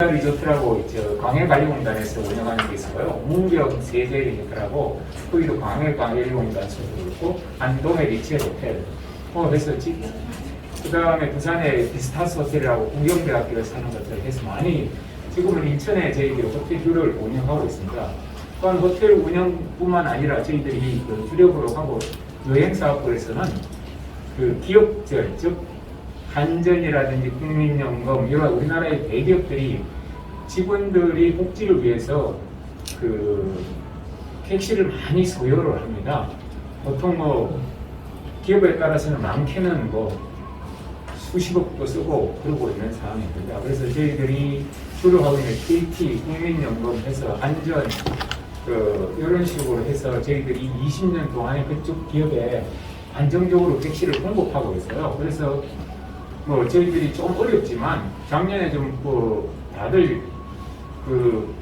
세자 리조트라고 광해관리공단에서 운영하는 게 있어요. 문경 세제 리조트라고 거기도 광해관리공단 소속으로 있고 안동의 리치엘 호텔. 그래서 그 다음에 부산의 비스타스 호텔이라고 국영대학교에서 하는 것들 해서 많이 지금은 인천에 저희들이 호텔뷰를 운영하고 있습니다. 또한 호텔 운영뿐만 아니라 저희들이 그 주력으로 하고 여행사업부에서는 그 기업절, 즉 한전이라든지 국민연금 이런 우리나라의 대기업들이 직원들이 복지를 위해서 그 택시를 많이 소요를 합니다. 보통 뭐 기업에 따라서는 많게는 뭐 수십억도 쓰고 그러고 있는 상황입니다. 그래서 저희들이 주로 하고 있는 KT, 국민연금 해서 안전 이런 식으로 해서 저희들이 20년 동안에 그쪽 기업에 안정적으로 택시를 공급하고 있어요. 그래서 뭐 저희들이 좀 어렵지만 작년에 좀 다들 그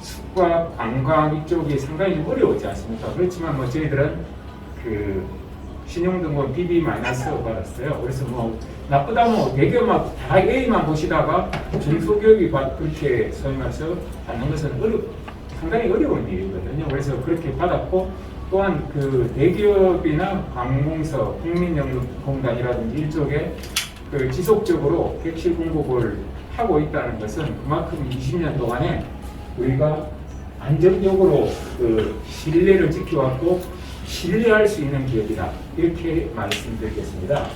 숙박, 관광 이쪽이 상당히 좀 어려웠지 않습니까? 그렇지만 뭐 저희들은 그 신용등급 BB- 받았어요. 그래서 뭐 나쁘다면 대기업만 다 A만 보시다가 중소기업이 그렇게 소위 말해서 받는 것은 상당히 어려운 일이거든요. 그래서 그렇게 받았고 또한 그 대기업이나 관공서, 국민연금공단이라든지 이쪽에 그 지속적으로 객실 공급을 하고 있다는 것은 그만큼 20년 동안에 우리가 안정적으로 그 신뢰를 지켜왔고 신뢰할 수 있는 기업이다. 이렇게 말씀드리겠습니다.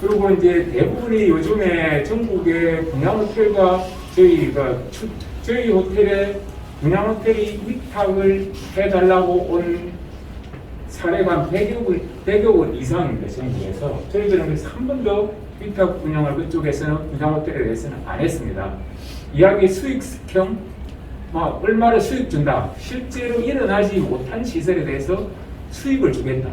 그리고 이제 대부분이 요즘에 전국의 분양호텔과 저희 호텔에 분양호텔이 위탁을 해달라고 온 사례가 100여 원 이상입니다. 전국에서. 저희들은 그래서 한 번도 위탁 운영을 그쪽에서는 분양호텔에 대해서는 안 했습니다. 이야기 수익형, 얼마를 수익 준다. 실제로 일어나지 못한 시설에 대해서 수익을 주겠다.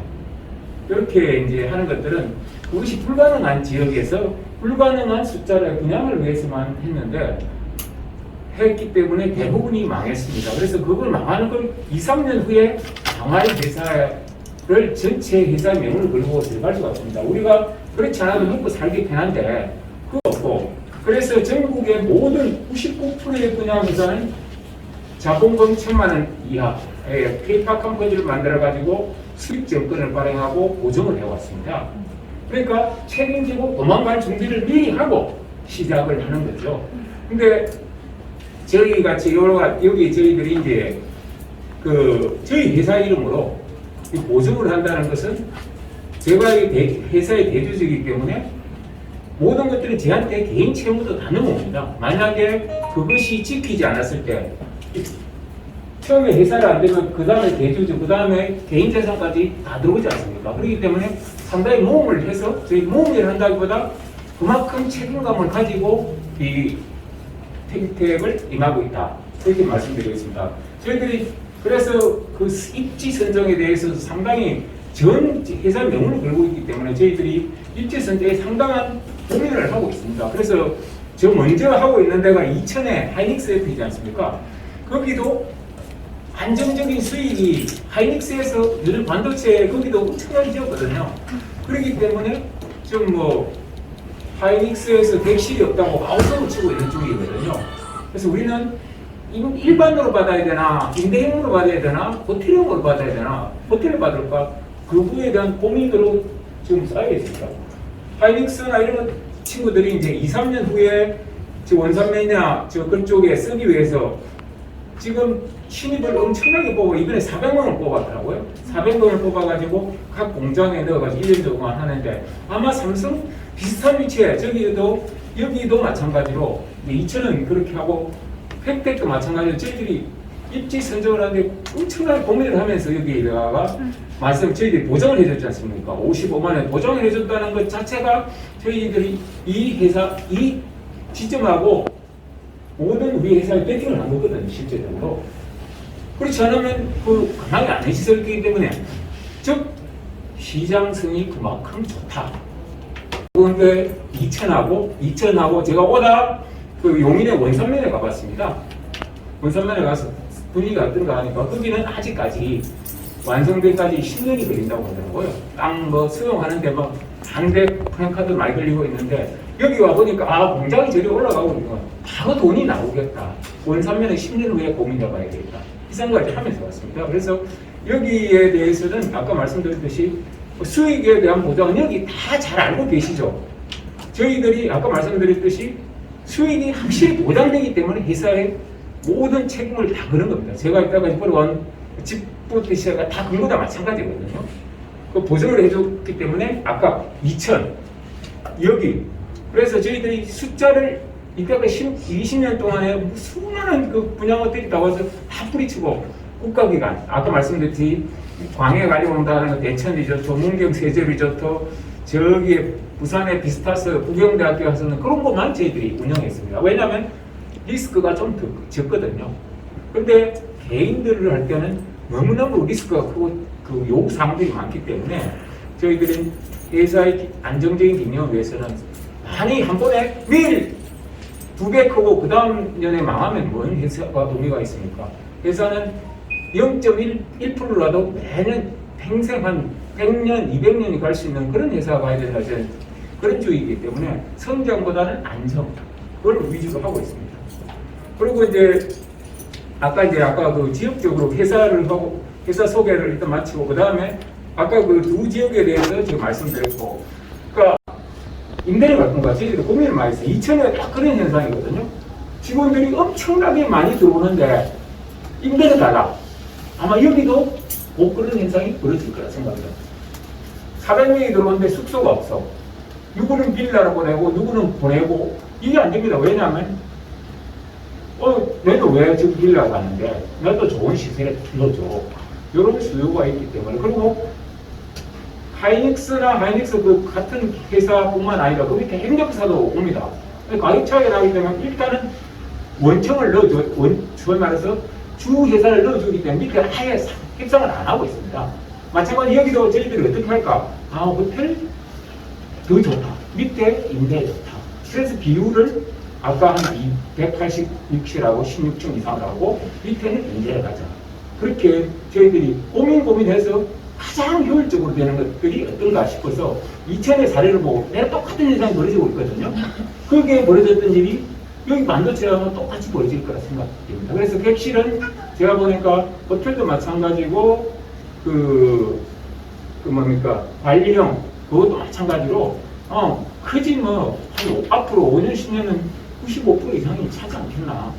이렇게 이제 하는 것들은 그것이 불가능한 지역에서 불가능한 숫자를 분양을 위해서만 했기 때문에 대부분이 망했습니다. 그래서 그걸 망하는 걸 2, 3년 후에 망할 회사를 전체 회사 명을 걸고 들어갈 수가 없습니다. 우리가 그렇지 않아도 먹고 살기 편한데 그거 없고, 그래서 전국의 모든 99%의 분양 회사는 자본금 1,000만 원 이하의 페이퍼 컴퍼니를 만들어가지고 수익 정권을 발행하고 보증을 해왔습니다. 그러니까 책임지고 도망갈 준비를 미리 하고 시작을 하는 거죠. 근데 저희 같이 여기 저희들이 이제 저희 회사 이름으로 보증을 한다는 것은 제가 회사의 대주주이기 때문에 모든 것들은 저한테 개인 채무도 다 넘어옵니다. 만약에 그것이 지키지 않았을 때 처음에 회사를 안 되면 그 다음에 대주주, 그 다음에 개인 재산까지 다 들어오지 않습니까? 그렇기 때문에 상당히 모험을 해서 저희 모험을 한다기보다 그만큼 책임감을 가지고 이 택택을 임하고 있다. 그렇게 말씀드리겠습니다. 저희들이 그래서 그 입지 선정에 대해서 상당히 전 회사 명을 걸고 있기 때문에 저희들이 입지 선정에 상당한 고민을 하고 있습니다. 그래서 저 먼저 하고 있는 데가 이천에 하이닉스F이지 않습니까? 거기도 안정적인 수익이 하이닉스에서 늘 반도체 거기도 엄청나게 지었거든요. 그렇기 때문에 지금 하이닉스에서 객실이 없다고 아우성을 치고 있는 중이거든요. 그래서 우리는 일반으로 받아야 되나, 임대형으로 받아야 되나, 호텔형으로 받아야 되나, 호텔을 받을까? 그 부분에 대한 고민으로 지금 쌓여 있습니다. 하이닉스나 이런 친구들이 이제 2, 3년 후에 원산매냐 그쪽에 쓰기 위해서 지금 신입을 엄청나게 뽑아 이번에 400명을 뽑았더라고요. 400명을 뽑아가지고 각 공장에 넣어가지고 1년 동안 하는데 아마 삼성 비슷한 위치에 여기도 마찬가지로 이천은 그렇게 하고 팩택도 마찬가지로 저희들이 입지 선정을 하는데 엄청나게 고민을 하면서 여기다가 저희들이 보장을 해줬지 않습니까? 55만 원 보장을 해줬다는 것 자체가 저희들이 이 지점하고 모든 우리 회사에 배팅을 한 거거든요, 실제적으로. 그렇지 않으면 가만히 안 해지설이기 때문에 즉 시장성이 그만큼 좋다. 그런데 이천하고 제가 오다 용인의 원산면에 가봤습니다. 원산면에 가서 분위기가 어떤가 하니까 거기는 아직까지 완성되기까지 10년이 걸린다고 하더라고요. 땅 수용하는데 상대 프랜카드 많이 걸리고 있는데 여기 와 보니까 아 공장이 저리 올라가고 있구나. 바로 돈이 나오겠다. 원산면에 10년 후에 고민해봐야 되겠다. 이 생각을 하면서 왔습니다. 그래서 여기에 대해서는 아까 말씀드렸듯이 수익에 대한 보장은 여기 다 잘 알고 계시죠. 저희들이 아까 말씀드렸듯이 수익이 확실히 보장되기 때문에 회사의 모든 책임을 다 그런 겁니다. 제가 이따가 벌어온 집부터 시작가 다 그런 거다 마찬가지거든요. 그 보증을 해줬기 때문에 아까 2천 여기 그래서 저희들이 숫자를 이때가 20년 동안에 수많은 그 분양업들이 나와서 다 뿌리치고 국가기관 아까 말씀드렸듯이 광해 가려온다는 대천 리조트, 문경 세제 리조트 저기에 부산의 비스타스 부경대학교 가서는 그런 것만 저희들이 운영했습니다. 왜냐하면 리스크가 좀 더 적거든요. 근데 개인들을 할 때는 너무너무 리스크가 크고 그 요구사항들이 많기 때문에 저희들은 회사의 안정적인 경영을 위해서는 많이 한 번에 매일 2배 크고 그 다음 년에 망하면 뭔 회사가 동의가 있습니까? 회사는 0.1%라도 매년 평생 한 100년, 200년이 갈 수 있는 그런 회사가 가야 된다. 그런 주의이기 때문에 성장보다는 안정, 그걸 위주로 하고 있습니다. 그리고 이제 아까 그 지역적으로 회사를 하고 회사 소개를 일단 마치고 그 다음에 아까 그 두 지역에 대해서 지금 말씀드렸고, 그러니까 임대료 같은 거 저희들이 고민을 많이 했어요. 2000년에 딱 그런 현상이거든요. 직원들이 엄청나게 많이 들어오는데 임대료 달라. 아마 여기도 곧 그런 현상이 벌어질 거라 생각합니다. 400명이 들어오는데 숙소가 없어. 누구는 빌라를 보내고 누구는 보내고 이게 안 됩니다. 왜냐하면 내도 왜 지금 빌라 가는데 나도 좋은 시설에 불러줘. 이런 수요가 있기 때문에. 그리고 하이닉스 그 같은 회사뿐만 아니라 그 밑에 협력사도 옵니다. 가격 차이가 나기 때문에 일단은 원청을 넣어줘. 소위 말해서 주 회사를 넣어주기 때문에 밑에 아예 협상을 안 하고 있습니다. 마찬가지 여기도 저희들이 어떻게 할까? 호텔 더 좋다. 밑에 임대 좋다. 그래서 비율을 아까 한 186층하고 16층 이상을 하고 밑에는 임대를 가자. 그렇게 저희들이 고민해서 가장 효율적으로 되는 것들이 어떤가 싶어서 2000의 사례를 보고 내가 똑같은 현상이 벌어지고 있거든요. 그게 벌어졌던 일이 여기 반도체하고 똑같이 벌어질 거라 생각됩니다. 그래서 객실은 제가 보니까 호텔도 마찬가지고 관리형 그것도 마찬가지로 크지 뭐 앞으로 5년 10년은 95% 이상이 차지 않겠나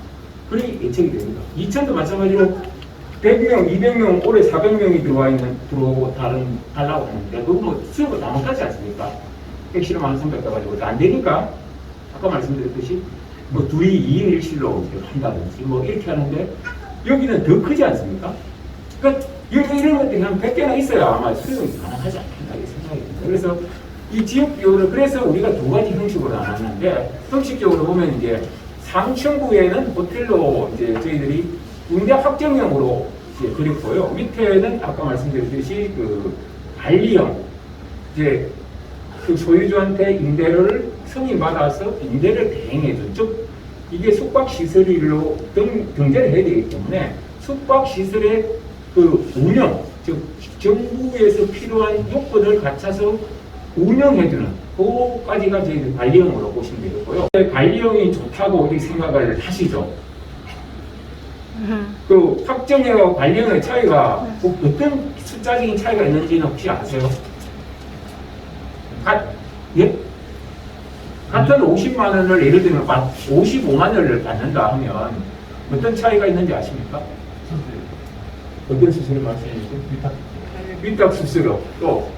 그렇게 예측이 됩니다. 2000도 마찬가지로 100명, 200명, 올해 400명이 들어오고 달라고 하는데 그거 뭐 수요가 다 못하지 않습니까? 객실은 1300 가가지고 안 되니까 아까 말씀드렸듯이 뭐 둘이 2인 1실로 한다든지 뭐 이렇게 하는데 여기는 더 크지 않습니까? 그러니까 이런 것들이 한 100개나 있어야 아마 수용이 가능하지 않겠나 이렇게 생각이 듭니다. 그래서 이 지역 비율을 그래서 우리가 두 가지 형식으로 나눴는데 형식적으로 보면 이제 상층부에는 호텔로 이제 저희들이 임대 확정형으로 이제 그렸고요. 밑에는 아까 말씀드렸듯이 그 관리형 이제 그 소유주한테 임대를 승인받아서 임대를 대행해준 즉 이게 숙박시설로 등재를 해야 되기 때문에 숙박시설의 그 운영 즉 정부에서 필요한 요건을 갖춰서 운영해주는 그거까지가 저희 관리형으로 보시면 되겠고요. 관리형이 좋다고 우리 생각을 하시죠. 그 확정형하고 관리형의 차이가 어떤 숫자적인 차이가 있는지는 혹시 아세요? 같은 50만 원을 예를 들면 55만 원을 받는다 하면 어떤 차이가 있는지 아십니까? 어떤 수수료 말씀이시죠? 위탁 수수료 또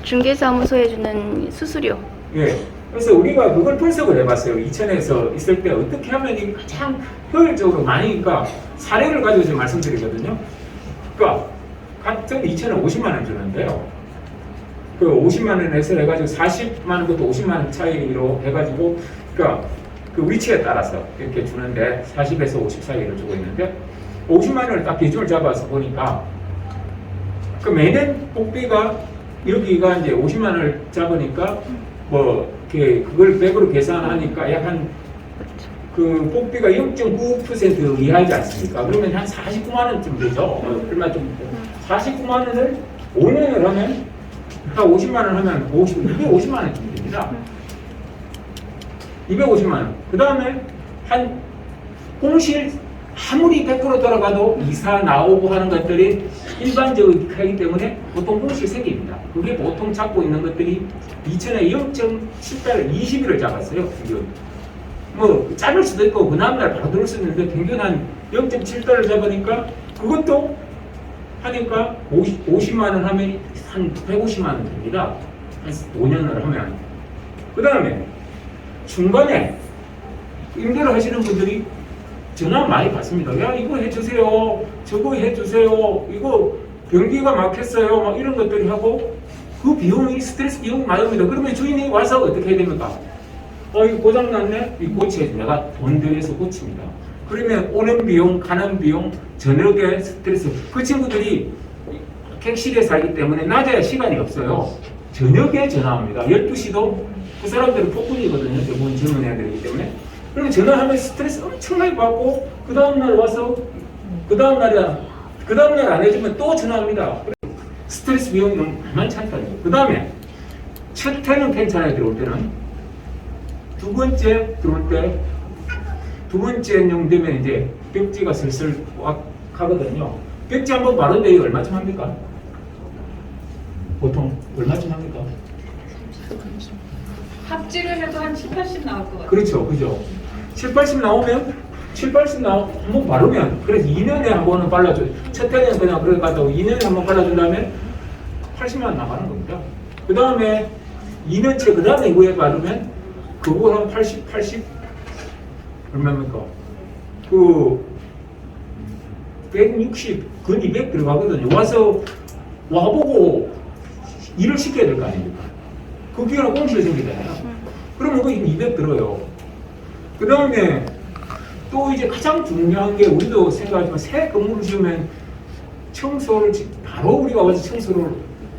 중개사무소에 주는 수수료. 예. 그래서 우리가 그걸 분석을 해봤어요. 2000에서 있을 때 어떻게 하면 이 가장 효율적으로 많이, 그러니까 사례를 가지고 제가 말씀드리거든요. 그러니까 같은 2000은 50만 원 주는데요. 그 50만 원에서 해가지고 40만 원부터 50만 원 차이로 해가지고, 그러니까 그 위치에 따라서 이렇게 주는데 40에서 50 사이를 주고 있는데 50만 원을 딱 기준을 잡아서 보니까 그 매년 복비가 여기가 이제 50만 원을 잡으니까 뭐 그걸 100으로 계산하니까 약 한 그 복비가 0.9% 이하이지 않습니까? 그러면 한 49만 원쯤 되죠. 얼마 좀 49만 원을 5년을 하면 한 50만 원 하면 이게 50만 원쯤 됩니다. 250만 원. 그 다음에 한 공실 아무리 100% 돌아가도 이사 나오고 하는 것들이 일반적이기 때문에 보통 공실 생깁니다. 그게 보통 잡고 있는 것들이 2000에 0.7달러 20일을 잡았어요. 평균. 뭐 짧을 수도 있고 그 다음날 바로 들을 수 있는데 평균 한 0.7달러 잡으니까 그것도 하니까 50만 원 하면 한 150만 원 됩니다. 한 5년을 하면. 그 다음에 중간에 임대를 하시는 분들이 전화 많이 받습니다. 야, 이거 해주세요. 저거 해주세요. 이거 변기가 막혔어요. 막 이런 것들이 하고 그 비용이 스트레스 비용이 많이 옵니다. 그러면 주인이 와서 어떻게 해야 됩니까? 이거 고장났네? 이거 고쳐야지. 내가 돈 들여서 고칩니다. 그러면 오는 비용, 가는 비용, 저녁에 스트레스. 그 친구들이 객실에 살기 때문에 낮에 시간이 없어요. 저녁에 전화합니다. 12시도 그 사람들은 폭군이거든요. 대부분 젊은 애들이기 때문에. 그러면 전화하면 스트레스 엄청나게 받고 그 다음날 와서 그 다음날 안 해주면 또 전화합니다. 스트레스 비용이 너무 만만치 않다는 거예요. 그 다음에 첫 해는 괜찮아요. 들어올 때는. 두 번째 들어올 때 두 번째 용 되면 이제 벽지가 슬슬 꽉 가거든요. 벽지 한번 바른데 이거 얼마쯤 합니까? 보통 얼마쯤 합니까? 합지를 해도 한 7, 80 나올 것 같아요. 그렇죠. 그죠? 7, 80 나오면 7, 80 한번 바르면 그래서 2년에 한 번은 발라줘요. 첫 해는 그냥 그래가지고 2년에 한 번 발라준 다음에 80만 나가는 겁니다. 그 다음에 2년째 그 다음에 이거에 바르면 그거 한 80 얼마입니까? 160, 근 200 들어가거든요. 와보고 일을 시켜야 될 거 아닙니까? 그 기간에 공실이 생기잖아요. 그러면 그거 200 들어요. 그 다음에 또 이제 가장 중요한 게 우리도 생각하지만 새 건물을 지으면 청소를 바로 우리가 와서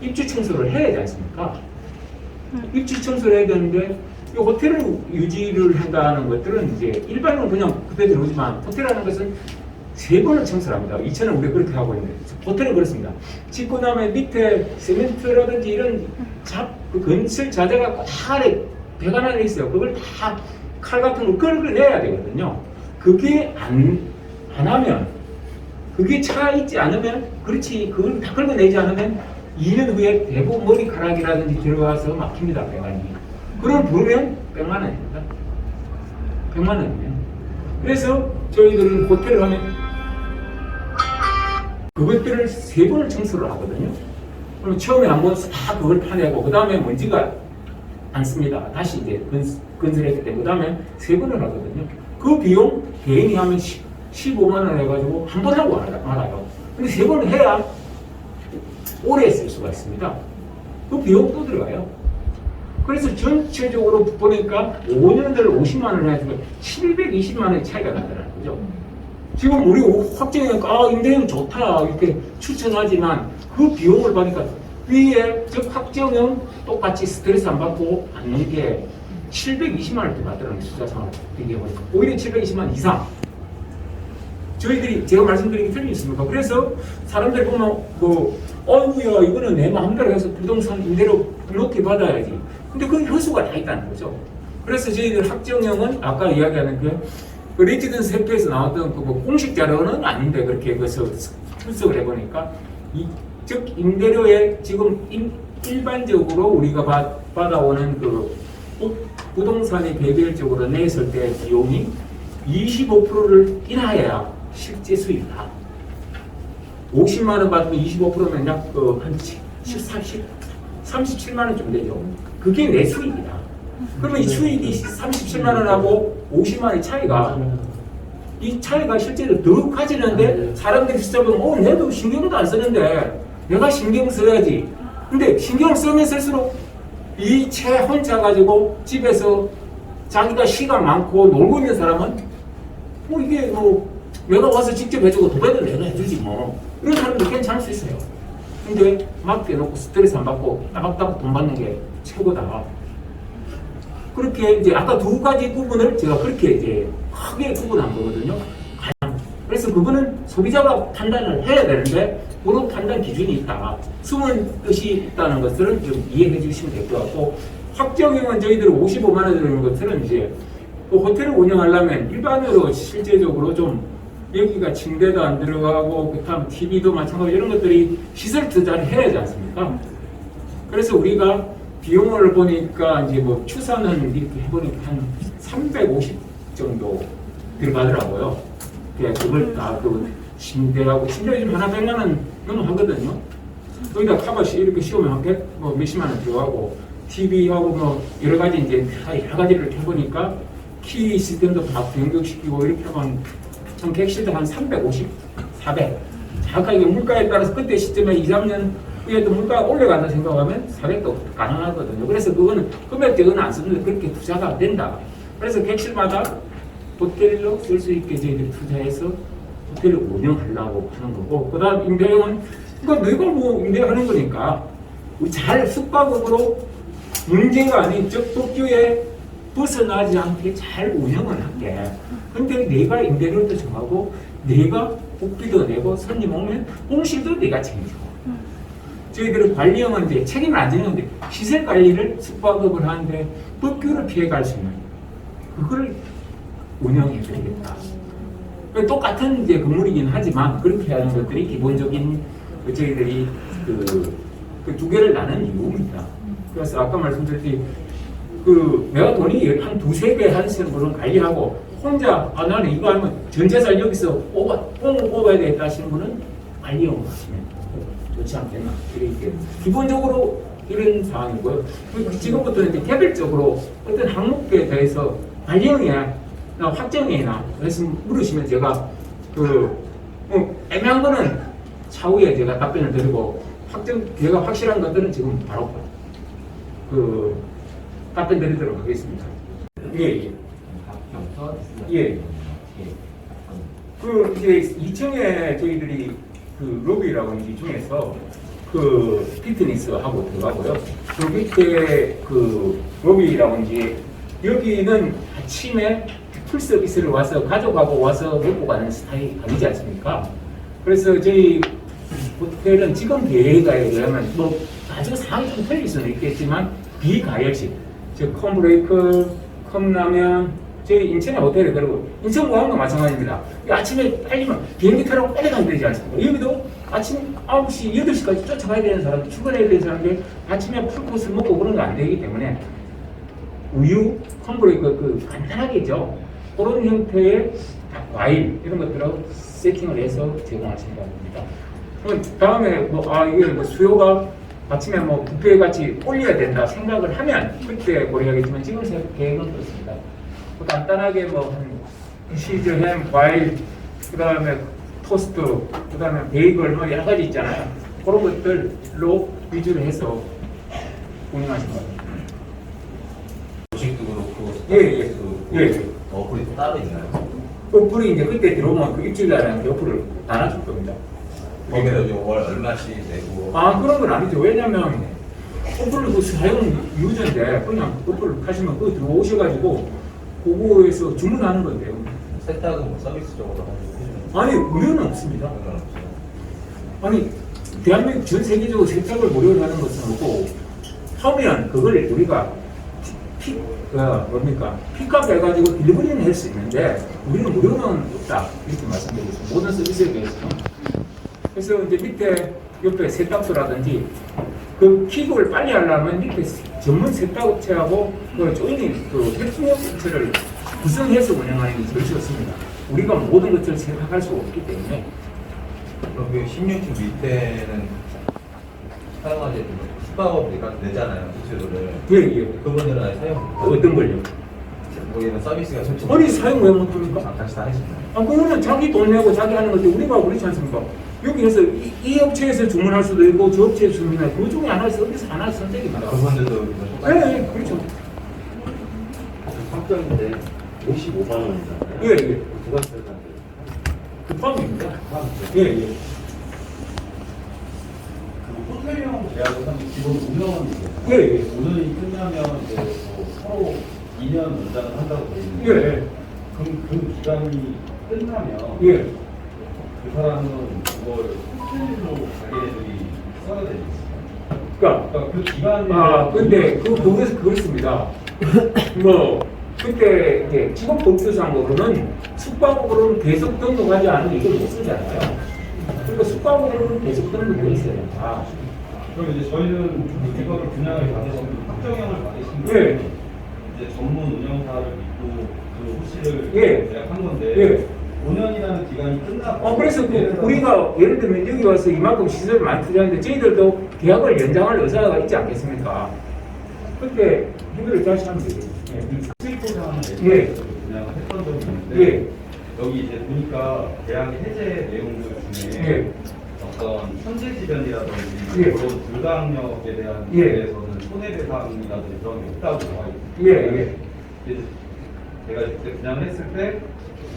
입주 청소를 해야 되지 않습니까? 입주 청소를 해야 되는데 이 호텔을 유지를 한다는 것들은 이제 일반은 그냥 그때 들어오지만 호텔이라는 것은 3번을 청소를 합니다. 2000은 우리가 그렇게 하고 있는데 호텔은 그렇습니다. 짓고 나면 밑에 시멘트라든지 이런 그 건설 자재가 다 아래 배관 안에 있어요. 그걸 다 칼 같은 걸 끌어내야 되거든요. 그게 안 하면 그게 차 있지 않으면 그렇지 그걸 다 끌어내지 않으면 2년 후에 대부분 머리카락이라든지 들어가서 막힙니다. 배관이. 그럼 부르면 100만 원입니다. 100만 원이에요. 그래서 저희들은 호텔을 하면 그것들을 3번을 청소를 하거든요. 그럼 처음에 한번 싹 그걸 파내고 그 다음에 먼지가 안 씁니다. 다시 이제 건설했을 때 그 다음에 3번을 하거든요. 그 비용 개인이 하면 15만 원 해가지고 한 번 하고 말아요. 근데 3번을 해야 오래 쓸 수가 있습니다. 그 비용 또 들어가요. 그래서 전체적으로 보니까 5년을 50만 원을 해가지고 720만 원의 차이가 나더라는 거죠. 지금 우리 확정이니까 임대료 좋다 이렇게 추천하지만 그 비용을 보니까 위에 즉 확정은 똑같이 스트레스 안 받고 받는 게 720만 원대 받더라는 투자상을 비교해보니까 오히려 720만 원 이상. 저희들이 제가 말씀드린 게 틀리겠습니까? 그래서 사람들 보면 어이구야 이거는 내 마음대로 해서 부동산 임대료 높게 받아야지. 근데 그 효수가 다 있다는 거죠. 그래서 저희들 확정형은 아까 이야기하는 그 레지던스 협회에서 나왔던 그 공식 자료는 아닌데 그렇게 그래서 분석을 해보니까 즉 임대료에 지금 일반적으로 우리가 받아오는 그 부동산이 개별적으로 냈을 때 비용이 25%를 이하여야 실제 수익이다. 50만 원 받으면 25%면 약 한 37만 원쯤 되죠. 그게 내 수익이다. 그러면 이 수익이 37만 원하고 50만 원의 차이가 이 차이가 실제로 더 커지는데 사람들이 진짜 보면 내도 신경도 안 쓰는데 내가 신경 써야지. 근데 신경 쓰면 쓸수록 이 채 혼자 가지고 집에서 자기가 시간 많고 놀고 있는 사람은 이게 내가 와서 직접 해주고 도배도 내가 해주지 뭐 이런 사람도 괜찮을 수 있어요. 근데 맡겨놓고 스트레스 안 받고 따박따박 돈 받는 게 최고다. 그렇게 이제 아까 두 가지 부분을 제가 그렇게 이제 크게 구분한 거거든요. 그래서 그거는 소비자가 판단을 해야 되는데 그런 판단 기준이 있다. 숨은 뜻이 있다는 것을 좀 이해해 주시면 될 것 같고 확정형은 저희들 55만 원 되는 것들은 이제 그 호텔을 운영하려면 일반으로 실제적으로 좀 여기가 침대도 안 들어가고 그다음 TV도 마찬가지 이런 것들이 시설 투자를 해야 하지 않습니까? 그래서 우리가 비용을 보니까 이제 뭐 추산은 이렇게 해보니까 한 350 정도 들어가더라고요. 그걸 다 그 침대하고 침대 지금 하나 100만 원 넘어가거든요. 거기다 카봇이 이렇게 씌우면 한 100, 뭐 몇십만 원 들어가고 TV하고 뭐 여러 가지 이제 다 여러 가지를 이렇게 해보니까 키 시스템도 다 변경시키고 이렇게 하면 전 객실도 한 350, 400. 정확하게 물가에 따라서 그때 시점에 2, 3년 후에 또 물가가 올라간다 생각하면 400도 가능하거든요. 그래서 그거는 금액적으로는 안 쓰는데 그렇게 투자가 된다. 그래서 객실마다 호텔로 쓸 수 있게 저희들이 투자해서 호텔을 운영하려고 하는 거고, 그 다음 임대료는 이거 내가 뭐 임대하는 거니까 잘 숙박업으로 문제가 아닌 적법규에 벗어나지 않게 잘 운영을 할게. 근데 내가 임대료도 정하고 내가 복비도 내고 손님 오면 공실도 내가 챙기고. 저희들은 관리형은 이제 책임을 안 지는데 시설 관리를 숙박업을 하는데 법규를 피해갈 수 있는 그걸 운영해 드리겠다. 똑같은 이제 건물이긴 하지만 그렇게 하는 것들이 기본적인 저희들이 그 두 개를 나눈 이유입니다. 그래서 아까 말씀드렸듯이 내가 돈이 한 두세 배 하는 분은 관리하고 혼자 나는 이거 하면 전재산 여기서 오버해야 되겠다 하시는 분은 관리용 하시면 좋지 않겠나. 이렇게 기본적으로 이런 상황이고요. 지금부터는 이제 개별적으로 어떤 항목에 대해서 관리형이나 확정이나 그래서 물으시면 제가 애매한 거는 차후에 제가 답변을 드리고 제가 확실한 것들은 지금 바로 답변 드리도록 하겠습니다. 예. 예. 이제 2층에 저희들이 로비라고 이제 중에서 피트니스하고 들어가고요. 그 밑에 로비라고 이제 여기는 아침에 풀 서비스를 와서 가져가고 와서 먹고 가는 스타일이 아니지 않습니까? 그래서 저희 호텔은 지금 계획에 의하면 뭐 아주 상황이 좀 틀릴 수는 있겠지만 비가열식, 즉 컴브레이크, 컵라면 저희 인천의 호텔에 그러고 인천공항도 마찬가지입니다. 아침에 빨리면 비행기 타라고 빨리 가야 되지 않습니까? 여기도 아침 9시, 8시까지 쫓아가야 되는 사람, 출근해야 되는 사람들 아침에 풀코스를 먹고 그런 거 안 되기 때문에 우유, 컴브레이크 간단하게죠. 그런 형태의 과일 이런 것들하고 세팅을 해서 제공하시는 겁니다. 그럼 다음에 이게 수요가 아침에 뷔페 같이 올려야 된다 생각을 하면 그때 고려하겠지만 지금 계획은 그렇습니다. 간단하게 한 치즈, 햄, 과일, 그 다음에 토스트, 그 다음에 베이글 여러 가지 있잖아요. 그런 것들로 위주로 해서 운영하시는 겁니다. 조식도 그렇고 예. 어플이 또 따로 있나요? 어플이 이제 그때 들어오면 일주일 안에 어플을 나눠줄 겁니다. 거기다 월 얼마씩 내고 그런 건 아니죠. 왜냐면 어플로 사용 유저인데 그냥 어플을 하시면 그거 들어오셔가지고 그거에서 주문하는 건데요. 세탁은 서비스적으로 하는 아니 무료는 없습니다. 그건 없어요. 아니 대한민국 전 세계적으로 세탁을 무료로 하는 것은 없고 하면 그걸 우리가 픽업 해가지고 딜리버리는 할 수 있는데 우리는 무료는 없다 이렇게 말씀드리겠습니다. 모든 서비스에 대해서는. 그래서 이제 밑에 옆에 세탁소라든지 킥을 빨리 하려면 밑에 전문 세탁업체하고 조인이 협동업체를 구성해서 운영하는 게 제일 좋습니다. 우리가 모든 것을 세탁할 수 없기 때문에. 그럼 그 16층 밑에는 사용하지 숙박업 내잖아요, 수수료를. 예. 그분들은 아예 사용 어떤 걸요? 거기는 서비스가 설치. 아니 사용 왜 못합니까? 같이 다 하시나요? 그거는 자기 돈 내고 자기 하는 건데 우리가 그렇지 않습니까? 여기에서 이 업체에서 주문할 수도 있고 저 업체에서 주문할 그 중에 하나에서 어디서 하나 선택입니다. 그분들도 네, 그렇죠. 합격인데 55만 원이잖아요. 예. 두 가지 설명드려요. 그 포함입니다. 예. 호텔형 계약은 사실 기본 운영은 있어요. 예. 운영이 끝나면 이제 서로 2년 연장을 한다고 되어 있는데 예. 그럼 그 기간이 끝나면 예. 그 사람은 그걸 호텔로 자기네들이 써야 되니까. 그러니까 그 기간이 근데 그것도 그렇습니다. 그때 이제 직업법규상으로는 숙박업으로는 계속 등록하지 않으면 이걸 못 쓰잖아요. 그리고 숙박업으로는 계속 등록되어 있어야 된다. 그럼 이제 저희는 이거를 분양을 받으신 확정형을 받으신 예. 분이 이제 전문 운영사를 믿고 그 호시를 예. 계약한 건데 예. 5년이라는 기간이 끝나고 그래서 우리가 예를 들면 여기 와서 이만큼 시설을 많이 투자하는데 저희들도 계약을 연장할 의사가 있지 않겠습니까? 그때 이거를 다시 하면 되겠죠. 수익 보장을 예. 분양을 했던 적이 있는데 예. 여기 이제 보니까 계약 해제 내용들 중에 예. 어떤 천재지변이라든지 예. 그런 불가항력에 대한 예. 대해서는 손해배상이라든지 그런 게 없다고 나와 있거든요. 예. 그래서 제가 그때 분양을 했을 때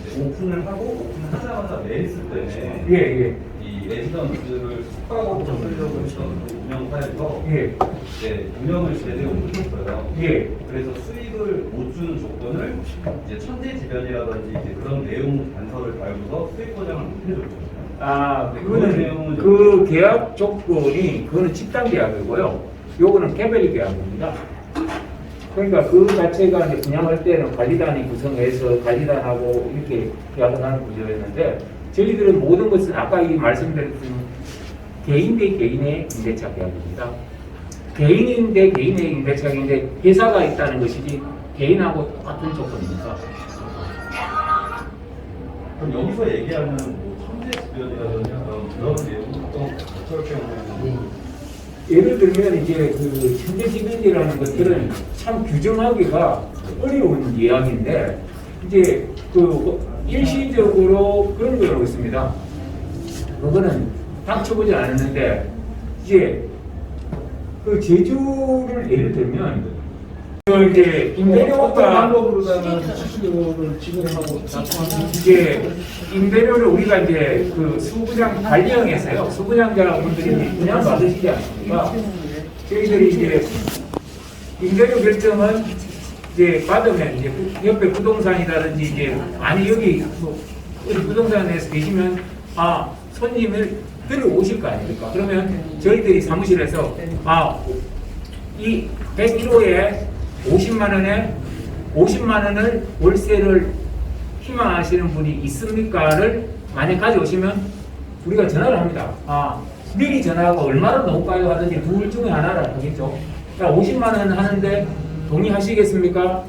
이제 오픈을 하고 오픈하자마자 메리스 때문에 예. 이 레지던트를 숙박업으로 쓰려고 했던 그 운영사에서 예. 이제 운영을 제대로 못했어요. 예. 그래서 수익을 못 주는 조건을 이제 천재지변이라든지 이제 그런 내용 단서를 달고서 수익 보장을 못 해줬거든요. 그거는 그 계약 조건이 그거는 집단 계약이고요. 요거는 개별 계약입니다. 그러니까 그 자체가 이제 분양할 때는 관리단이 구성해서 관리단하고 이렇게 계약을 하는 구조였는데 저희들은 모든 것은 아까 이 말씀드렸던 개인 대 개인의 임대차 계약입니다. 개인 대 개인의 임대차인데 회사가 있다는 것이지 개인하고 똑같은 조건입니다. 그럼 여기서 얘기하는 뭐 천재지변이라든지 그런 내용은 또 어쩔 경우에는 예를 들면 이제 그 현대지변이라는 것들은 참 규정하기가 어려운 이야기인데 이제 그 일시적으로 그런 거라고 있습니다. 그거는 닥쳐보지 않았는데 이제 그 제주를 예를 들면 그 이제 임대료가 이제 임대료를 우리가 이제 그 수부장 관리형에서요. 수부장자분들이 분양 받으시지 않습니까? 저희들이 이제 임대료 결정은 이제 받으면 이제 옆에 부동산이라든지 이제 아니 여기 뭐 우리 부동산에서 계시면 손님을 들어오실 거 아닙니까? 그러면 저희들이 사무실에서 이 101호에 50만 원을 월세를 희망하시는 분이 있습니까를 만약 가져오시면 우리가 전화를 합니다. 미리 전화하고 얼마나 넣을까요? 하든지 둘 중에 하나를 하겠죠. 50만 원 하는데 동의하시겠습니까?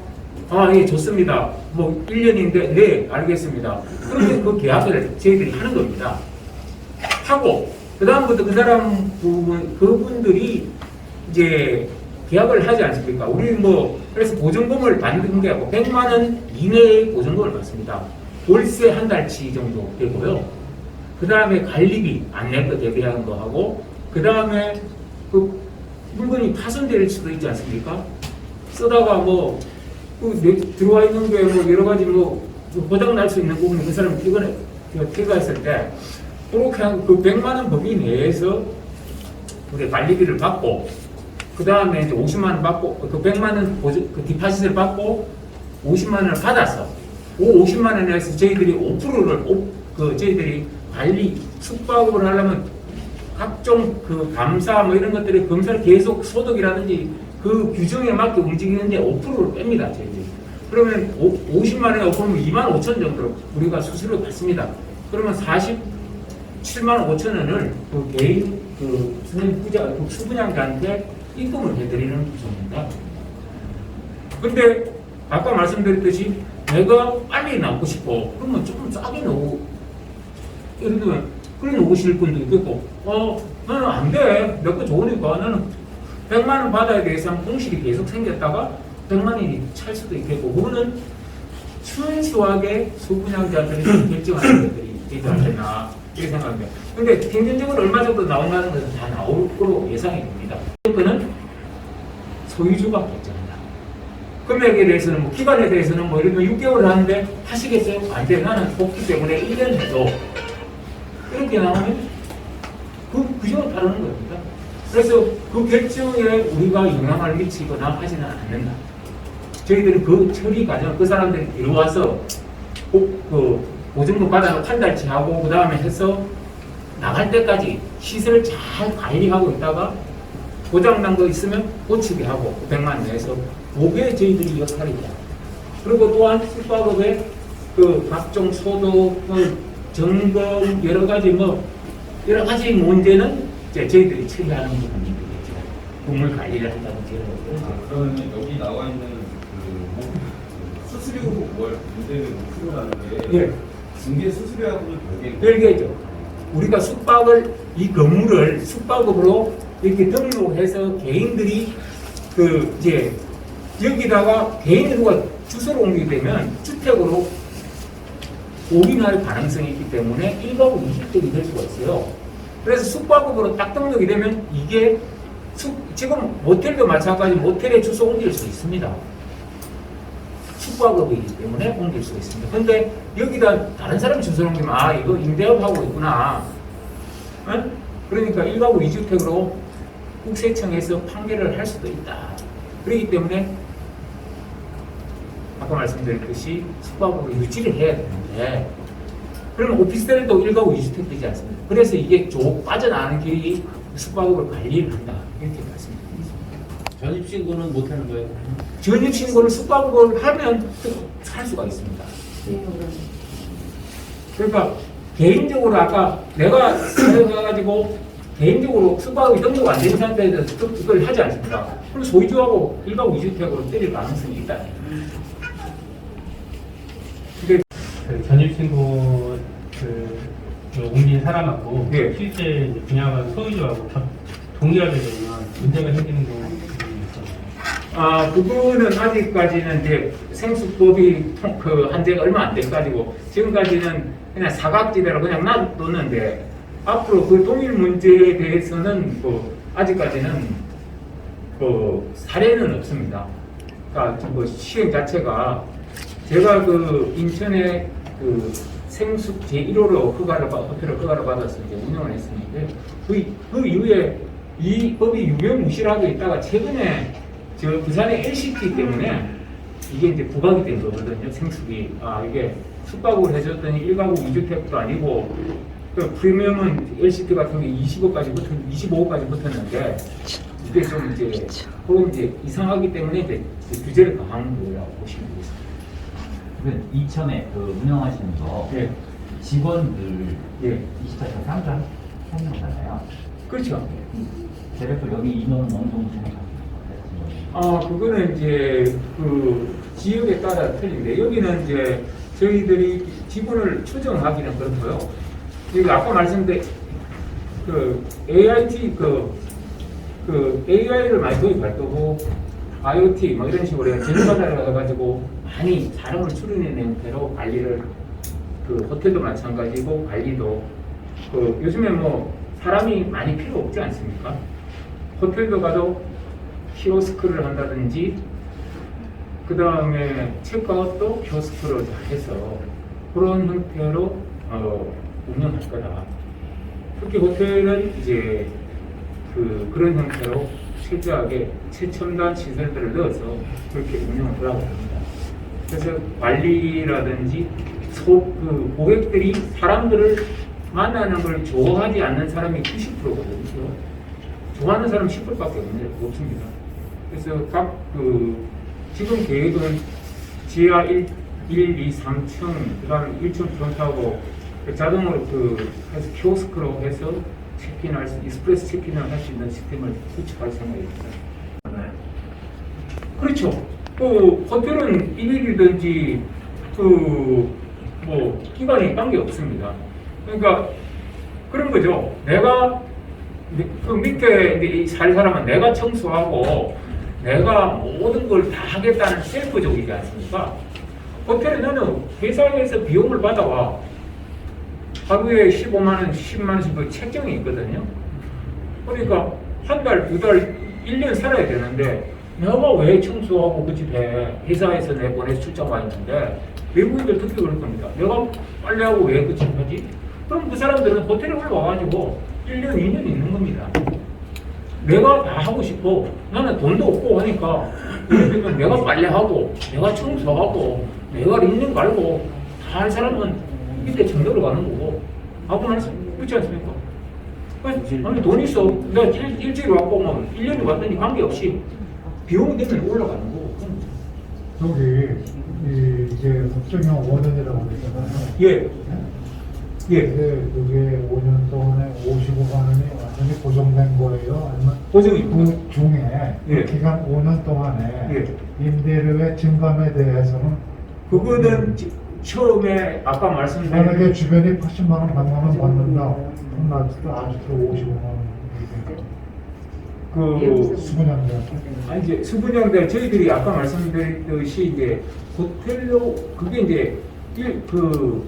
예, 좋습니다. 뭐 1년인데 네, 알겠습니다. 그러면 그 계약을 저희들이 하는 겁니다. 하고 그 다음부터 그 사람 그분들이 이제 계약을 하지 않습니까? 우리는 그래서 보증금을 받는 게 아니고 100만 원 이내의 보증금을 받습니다. 월세 한 달치 정도 되고요. 그 다음에 관리비 안내거 대비하는 거 하고 그 다음에 그 물건이 파손될 수도 있지 않습니까? 쓰다가 들어와 있는 게 여러 가지 보장 날 수 있는 부분이 그 사람이 퇴거했을 때 그렇게 한 그 100만 원 범위 내에서 우리 관리비를 받고 그 다음에 이제 50만 원 받고 그 100만 원 그 디파짓을 받고 50만 원을 받아서 그 50만 원에서 저희들이 5%를 저희들이 관리 숙박업을 하려면 각종 그 감사 이런 것들이 검사를 계속 소득이라든지 그 규정에 맞게 움직이는데 5%를 뺍니다 저희들이. 그러면 50만 원에 5%면 2만 5천 정도 우리가 수수료 받습니다. 그러면 47만 5천 원을 그 개인 그 수분양자한테 입금을 해드리는 구조입니다. 근데 아까 말씀드렸듯이 내가 빨리 나오고 싶고 그러면 조금 싸게 나오고 예를 들면 그래 나오실 분도 있겠고 나는 안 돼. 내 거 좋으니까 나는 100만 원 받아야 되겠어 하면 공실이 계속 생겼다가 100만 원이 찰 수도 있겠고 그거는 순수하게 수분양자들이 결정하는 것들이 되지 않나 이렇게 생각합니다. 근데 평균적으로 얼마 정도 나온다는 것은 다 나올 거로 예상이 됩니다. 그거는 소유주가 결정한다. 금액에 대해서는 기간에 대해서는 예를 들면 6개월 하는데 하시겠어요? 안 돼. 나는 복귀 때문에 1년 해도 이렇게 나오면 그 규정을 따르는 겁니다. 그래서 그 결정에 우리가 영향을 미치거나 하지는 않는다. 저희들은 그 처리 과정, 그 사람들이 들어와서 그 보증금 받아서 한 달치 하고 그 다음에 해서 나갈 때까지 시설을 잘 관리하고 있다가 고장난 거 있으면 고치게 하고 100만 원에서 그게 저희들이 역할이다. 그리고 또한 숙박업의 그 각종 소득, 점검 여러 가지 문제는 이제 저희들이 처리하는 부분이 되겠죠. 국물 관리를 한다든지 이런 것들. 그러면 여기 나와 있는 수수료 월 문제는 수수료라는 게 예. 중개 수수료하고는 별개인 거예요. 별개죠. 우리가 숙박을 이 건물을 숙박업으로 이렇게 등록해서 개인들이 그 이제 여기다가 개인이 누가 주소를 옮기게 되면 주택으로 오인할 가능성이 있기 때문에 1가구 2주택이 될 수가 있어요. 그래서 숙박업으로 딱 등록이 되면 이게 지금 모텔도 마찬가지 모텔에 주소 옮길 수 있습니다. 숙박업이기 때문에 옮길 수 있습니다. 근데 여기다 다른 사람 주소를 옮기면 아 이거 임대업 하고 있구나. 응? 그러니까 1가구 2주택으로 국세청에서 판결을 할 수도 있다. 그렇기 때문에 아까 말씀드렸듯이 숙박업을 유지를 해야 되는데 그러면 오피스텔도 1가구 2주택 되지 않습니까? 그래서 이게 쭉 빠져나가는 길이 숙박업을 관리를 한다. 이렇게 말씀드리겠습니다. 전입신고는 못하는 거예요? 전입신고를 숙박업을 하면 할 수가 있습니다. 그러니까 개인적으로 아까 내가 사용해가지고 개인적으로 숙박업이 등록 안 된 상태에서 그걸 하지 않습니까? 그럼 소유주하고 1가구 2주택으로 때릴 가능성이 있다. 그 전입신고 옮긴 사람하고 예. 실제 이제 분양한 소유주하고 동일하게 되면 문제가 생기는 경우가 있어요. 아, 그거는 아직까지는 이제 생수법이 그 한제가 얼마 안 돼가지고 지금까지는 그냥 사각지대로 그냥 놔뒀는데 앞으로 그 동일 문제에 대해서는 그 아직까지는 그 사례는 없습니다. 그러니까 그 시행 자체가 제가 그 인천에 그 생수 제1호로 호텔을 허가를 받아서 이제 운영을 했었는데 그 이후에 이 법이 유명무실하게 있다가 최근에 저 부산의 LCT 때문에 이게 이제 부각이 된 거거든요. 생수비. 아 이게 숙박을 해줬더니 1가구 2주택도 아니고 그 프리미엄은 LCT 같은 게 25억까지 붙었는데 이게 좀 이제 그건 이제 이상하기 때문에 이제 규제를 강화한 거라고 보시면 되겠습니다. 그 이천에 그 운영하시는 거 예. 직원들 예. 24시간 상주하는 거잖아요. 그렇죠. 대략 여기 인원은 어느 정도 생각하세요? 아, 그거는 이제 그 지역에 따라 틀린데 여기는 이제 저희들이 직원을 추정하기는 그렇고요. 여기 아까 말씀드린 그 AIT 그 AI를 많이 도입할 거고 IoT 뭐 이런 식으로 제휴사다를 해가지고 많이 사람을 줄이는 형태로 관리를 그 호텔도 마찬가지고 관리도 그 요즘에 뭐 사람이 많이 필요 없지 않습니까? 호텔도 가도 키오스크를 한다든지 그 다음에 체크아웃도 키오스크로 다 해서 그런 형태로 운영할 거다. 특히 호텔은 이제 그런 형태로 철저하게 최첨단 시설들을 넣어서 그렇게 운영을 하려고 합니다. 그래서 관리라든지 그 고객들이 사람들을 만나는 걸 좋아하지 않는 사람이 90%거든요. 좋아하는 사람 10%밖에 없습니다. 그래서 각 지금 계획은 지하 1, 2, 3층, 그 다음에 1층 프론트하고 자동으로 해서 키오스크로 해서 체크인할 수, 익스프레스 체크인을 할 수 있는 시스템을 구축할 생각입니다. 그렇죠. 그 호텔은 1일이든지 뭐 기간이 관계 없습니다. 그러니까 그런 거죠. 내가 그 밑에 살 사람은 내가 청소하고 내가 모든 걸 다 하겠다는 셀프적이지 않습니까? 호텔에 너는 회사에서 비용을 받아와. 하루에 15만원, 10만원씩 책정이 있거든요. 그러니까 한 달, 두 달, 1년 살아야 되는데 내가 왜 청소하고 그 집에 회사에서 내보내서 출장 와 있는데 외국인들 특히 그럴 겁니다. 내가 빨래하고 왜 그 집 하지? 그럼 그 사람들은 호텔에 올라와가지고 1년, 2년 있는 겁니다. 내가 다 하고 싶어. 나는 돈도 없고 하니까 예를 들면 내가 빨래하고 내가 청소하고 내가 린닝 갈고 다 할 사람은 이때 정도로 가는 거고 하고 나서 그렇지 않습니까? 아니 돈 있어. 내가 일주일 왔고 뭐 1년이 왔더니 관계없이 비용이 되면 올라가는 거고. 저기 이게 법정형 5년이라고 그랬잖아요. 예. 예. 근데 그게 5년 동안에 55만 원이 완전히 고정된 거예요? 아니면 고정입니다. 그 중에 예. 그 기간 5년 동안에 예. 임대료의 증감에 대해서는 그거는 처음에 아까 말씀드린 만약에 주변이 80만 원, 100만 원 받는다. 그럼 아직도 55만 원. 그 수분양자한테. 아니 이제 수분양대 저희들이 아까 말씀드렸듯이 이제 호텔로 그게 이제 그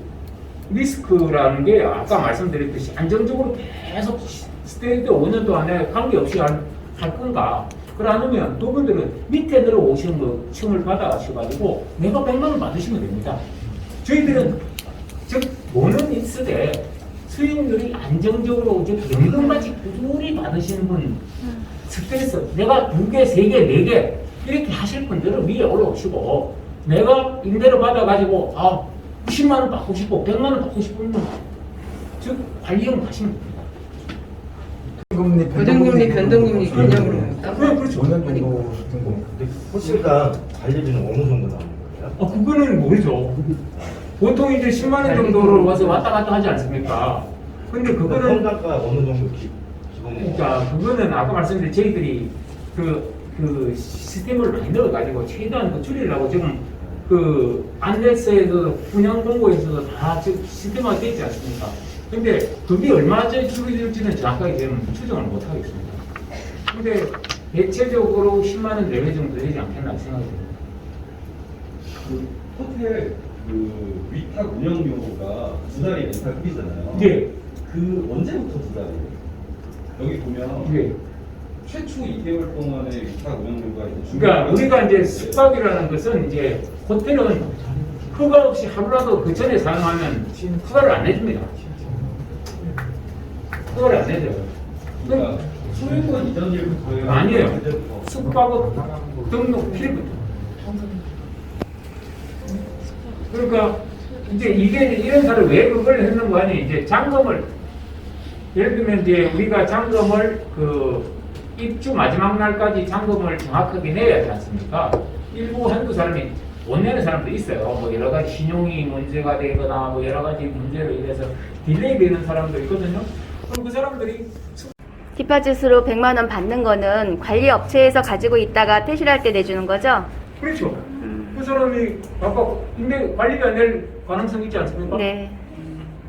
리스크라는 게 아까 말씀드렸듯이 안정적으로 계속 스테이트 5년 동안에 관계없이 할 건가? 그러면 두 분들은 밑에 들어오시는 거 층을 받아가셔가지고 내가 100만 원 받으시면 됩니다. 저희들은 즉 돈은 있으되 수익률이 안정적으로 즉 연금까지 꾸준히 받으시는 분 스트레스 내가 2개, 3개, 4개 이렇게 하실 분들은 위에 올라오시고 내가 임대료 받아가지고 90만 원 받고 싶고 100만 원 받고 싶으면 즉 관리형 가시면 됩니다. 고정금리, 변동금리 개념으로 그렇죠. 5년 정도 등록. 근데 호실과 관리비는 어느 정도 나오는 거예요? 그거는 모르죠. 보통 이제 10만 원 정도를 와서 왔다 갔다 하지 않습니까? 근데 그거는 평당가 어느 정도 기본? 그러니까 그거는 아까 말씀드린 저희들이 그 시스템을 많이 넣어가지고 최대한 그 줄이려고 지금 그 안내서에서 분양 공고에서도 다 지금 시스템화가 되어 있지 않습니까? 근데 그게 얼마나 줄어들지는 정확하게 지금 추정을 못 하겠습니다. 근데 대체적으로 10만 원 내외 정도 되지 않겠나 생각이 듭니다. 그 호텔 그 위탁 운영료가 2달이 렌탈費잖아요. 예. 그 언제부터 2달이에요? 여기 보면 예. 최초 2개월 동안의 위탁 운영료가 이제 그러니까 우리가 이제 숙박이라는 것은 이제 호텔은 휴가 없이 하루라도 그 전에 사용하면 휴가를 안 내줍니다. 휴가를 안 내줘요. 그러니까 소유권 이전 일부터예요. 아니에요. 숙박업 등록 필부터. 그러니까 이제 이게 이런 사를 왜 그걸 했는 거 아니 이제 잔금을 예를 들면 이제 우리가 잔금을 그 입주 마지막 날까지 잔금을 정확하게 내야 하지 않습니까? 일부 한두 사람이 못 내는 사람도 있어요. 뭐 여러 가지 신용이 문제가 되거나 뭐 여러 가지 문제로 인해서 딜레이 되는 사람도 있거든요. 그럼 그 사람들이 디파짓으로 100만 원 받는 거는 관리 업체에서 가지고 있다가 퇴실할 때 내주는 거죠? 그렇죠. 그 사람이 아까 임대 관리가 안 낼 가능성이 있지 않습니까? 네.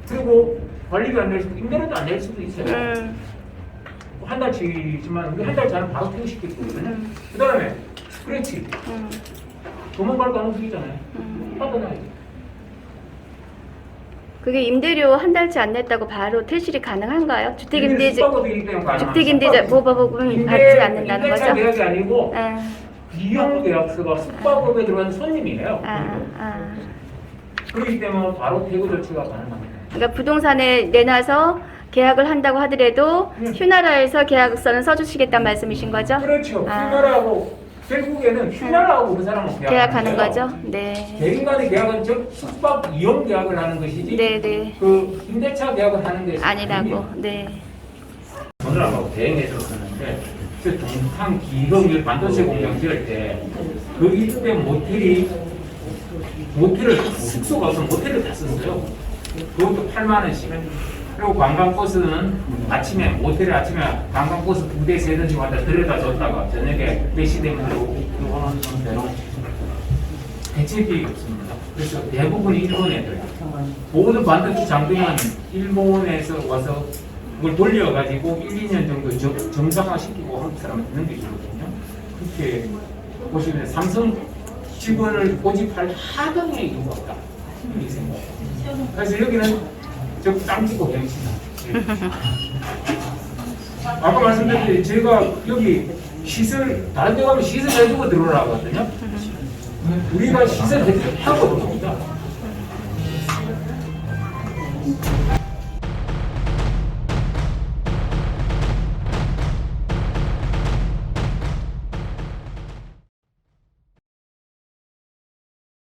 그리고 관리가 안 낼 수도 임대료도 안 낼 수도 있어요. 한 달치지만 우리 한 달 전에 바로 퇴실시켰거든요. 그 다음에 스크래치 도망갈 가능성이 있잖아요. 받아놔야지. 그게 임대료 한 달치 안 냈다고 바로 퇴실이 가능한가요? 주택임대자 주택임대자 보호법은 받지 않는다는 임대차 거죠? 계약이 아니고 아, 이용 계약서가 숙박업에 들어간 손님이에요. 아. 그렇기 때문에 바로 퇴고 조치가 가능합니다. 그러니까 부동산에 내놔서 계약을 한다고 하더라도 휴나라에서 계약서는 써주시겠다는 말씀이신 거죠? 그렇죠. 휴나라하고 결국에는 휴나라하고 그 사람은 계약하는 거죠? 네. 개인 간의 계약은 즉 숙박 이용 계약을 하는 것이지 네네. 그 임대차 계약을 하는 게 아니라고. 네. 돈을 안 받고 대행해서 쓰는데 그 동탄 기흥일 반도체 공장 지을 때 그 이때 모텔을 숙소가 없으면 모텔을 다 썼어요. 그것도 8만 원씩. 그리고 관광버스는 아침에 모텔에 아침에 관광버스 2대 3대씩 왔다 들여다 줬다가 저녁에 4시 되면 들어오는 대로 대책이 없습니다. 그래서 대부분이 일본 애들 모든 반도체 장비는 일본에서 와서 그걸 돌려가지고 1, 2년 정도 정상화시키고 한국 사람은 있는 게 있거든요. 그렇게 보시면 삼성 직원을 고집할 하등의 이유가 없다. 이렇게 생각합니다. 그래서 여기는 땅 찍고 병치다. 아까 말씀드렸듯이 제가 여기 시설 다른 데 가면 시설 해주고 들어오라고 하거든요. 우리가 시설 해주고 하고 들어옵니다.